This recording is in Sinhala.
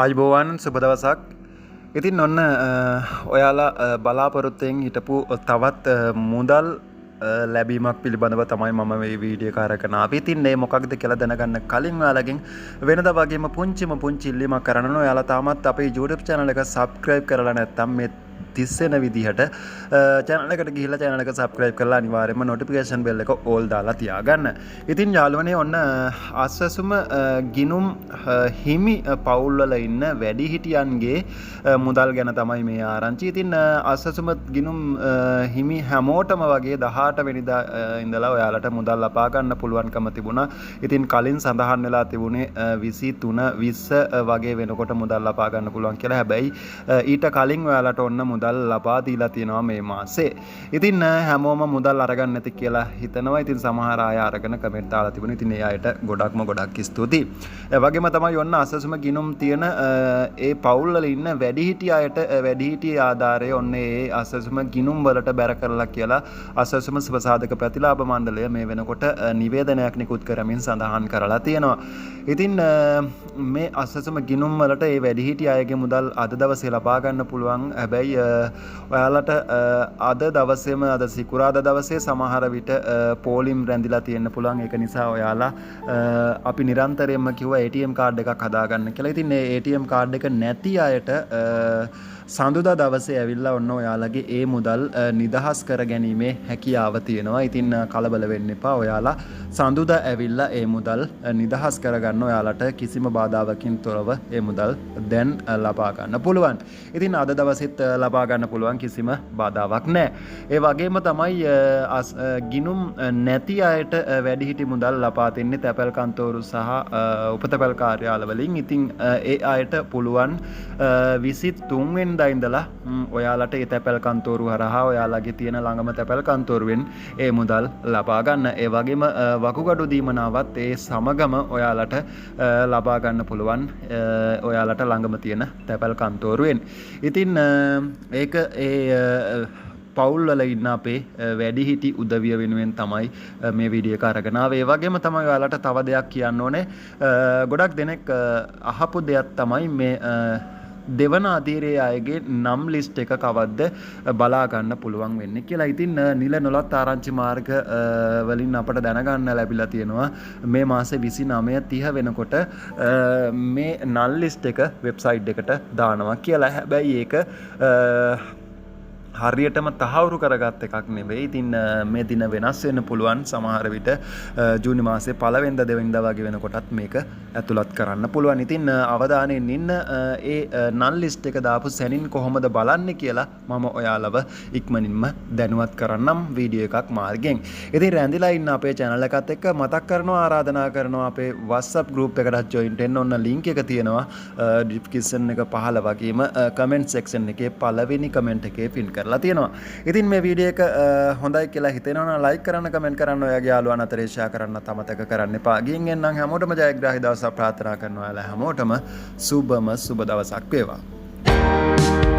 ආයුබෝවන් සුබ දවසක්. ඉතින් ඔන්න ඔයාලා බලාපොරොත්තුෙන් හිටපු තවත් මුදල් ලැබීමක් පිළිබඳව තමයි මම මේ වීඩියෝ එක අරගෙන ආවේ. ඉතින් මේ මොකක්ද කියලා දැනගන්න කලින් ඔයාලගෙන් වෙනදා වගේම පුංචි ඉල්ලීමක් කරන්න. ඔයාලා තාමත් අපේ YouTube channel එක subscribe කරලා නැත්නම් මේ තිස්සෙන විදිහට channel එකට ගිහිල්ලා channel එක subscribe කරලා අනිවාර්යයෙන්ම notification bell එක all දාලා තියාගන්න. ඉතින් යාළුවනේ ඔන්න අස්වැසුම ගිනුම් හිමි පවුල් වල ඉන්න වැඩිහිටියන්ගේ මුදල් ගැන තමයි මේ ආරංචි. ඉතින් අස්වැසුම ගිනුම් හිමි හැමෝටම වගේ 18 වෙනිදා ඉඳලා ඔයාලට මුදල් ලබා ගන්න පුළුවන්කම තිබුණා. ඉතින් කලින් සඳහන් වෙලා තිබුණේ 23 20 වගේ වෙනකොට මුදල් ලබා ගන්න පුළුවන් කියලා. හැබැයි ඊට කලින් ඔයාලට ඔන්න මුදල් ලබා දීලා තියෙනවා මේ මාසේ. ඉතින් හැමෝම මුදල් අරගන්න නැති කියලා හිතනවා. ඉතින් සමහර අය අරගෙන කමෙන්ට් දාලා තිබුණා. ඉතින් ඒ අයට ගොඩක් ස්තුතියි. ඒ වගේම තමයි ඔන්න අසසුම ගිනුම් තියෙන ඒ පවුල් වල ඉන්න වැඩිහිටි අයට වැඩිහිටි ආධාරය ඔන්න ඒ අසසුම ගිනුම් වලට බැර කරලා කියලා අසසුම සුබසාධක ප්‍රතිලාභ මණ්ඩලය මේ වෙනකොට නිවේදනයක් නිකුත් කරමින් සඳහන් කරලා තියෙනවා. ඉතින් මේ අසසුම ගිනුම් වලට ඒ වැඩිහිටි අයගේ මුදල් අද දවසේ ලබා ගන්න පුළුවන්. හැබැයි ඔයාලට අද දවසේම අද සිකුරාදා දවසේ සමහර විට පෝලිම් රැඳිලා තියෙන්න පුළුවන්. ඒක නිසා ඔයාලා අපි නිරන්තරයෙන්ම කිව්වා ATM කාඩ් එකක් හදාගන්න කියලා. ඉතින් මේ ATM කාඩ් එක නැති අයට සඳුදා දවසේ ඇවිල්ලා ඔන්න ඔයාලගේ ඒ මුදල් නිදහස් කර ගැනීමේ හැකියාව තියෙනවා. ඉතින් කලබල වෙන්න එපා. ඔයාලා සඳුදා ඇවිල්ලා ඒ මුදල් නිදහස් කරගන්න ඔයාලට කිසිම බාධාවකින් තොරව ඒ මුදල් දැන් ලබා ගන්න පුළුවන්. ඉතින් අද දවසෙත් ලබා ගන්න පුළුවන්, කිසිම බාධාවක් නැහැ. ඒ වගේම තමයි ගිනුම් නැති අයට වැඩිහිටි මුදල් ලබා දෙන්නේ තැපැල් කන්තෝරු සහ උපතැපැල් කාර්යාලවලින්. ඉතින් ඒ අයට පුළුවන් 23 වෙනිදා ඉඳලා ඔයාලට ඒ තැපැල් කන්තෝරු හරහා ඔයාලගේ තියෙන ළඟම තැපැල් කන්තෝරුවෙන් ඒ මුදල් ලබා ගන්න. ඒ වගේම වකුගඩු දීමනාවත් ඒ සමගම ඔයාලට ලබා ගන්න පුළුවන් ඔයාලට ළඟම තියෙන තැපැල් කන්තෝරුවෙන්. ඉතින් ඒක පවුල් වල ඉන්න අපේ වැඩිහිටි උදවිය වෙනුවෙන් තමයි මේ වීඩියෝ එක අරගෙන ආවේ. ඒ වගේම තමයි ඔයාලට තව දෙයක් කියන්න ඕනේ. ගොඩක් දෙනෙක් අහපු දෙයක් තමයි මේ දෙවන අධීරයේ අයගේ නම් ලිස්ට් එක කවද්ද බලා ගන්න පුළුවන් වෙන්නේ කියලා. ඉතින් නිල නොලත් ආරංචි මාර්ග වලින් අපට දැනගන්න ලැබිලා තියෙනවා මේ මාසේ 29 30 වෙනකොට මේ නල් ලිස්ට් එක වෙබ්සයිට් එකට දානවා කියලා. හැබැයි ඒක හරියටම තහවුරු කරගත් එකක් නෙවෙයි. ඉතින් මේ දින වෙනස් වෙන්න පුළුවන්. සමහර විට ජූනි මාසේ පළවෙනිදා දෙවෙනිදා වගේ වෙනකොටත් මේක ඇතුළත් කරන්න පුළුවන්. ඉතින් අවධානයෙන් ඉන්න ඒ නල් ලිස්ට් එක දාපු සැනින් කොහොමද බලන්නේ කියලා මම ඔයාලව ඉක්මනින්ම දැනුවත් කරන්නම් වීඩියෝ එකක් මාර්ගෙන්. ඉතින් රැඳිලා ඉන්න අපේ channel එකත් එක්ක මතක් කරනවා, ආරාධනා කරනවා අපේ WhatsApp group එකටත් join වෙන්න. ඔන්න link එක තියෙනවා description එක පහළ වගේම comment section එකේ පළවෙනි comment එකේ pin කරලා තියෙනවා. ඉතින් මේ වීඩියෝ එක හොඳයි කියලා හිතෙනවා නම් like කරන්න, comment කරන්න, ඔයාගේ යාළුවන් අතරේ share කරන්න අමතක කරන්න එපා. ගිහින් එන්නම් හැමෝටම ජයග්‍රාහී දවසක් ප්‍රාර්ථනා කරනවා. ඔයාලා හැමෝටම සුබම සුබ දවසක් වේවා.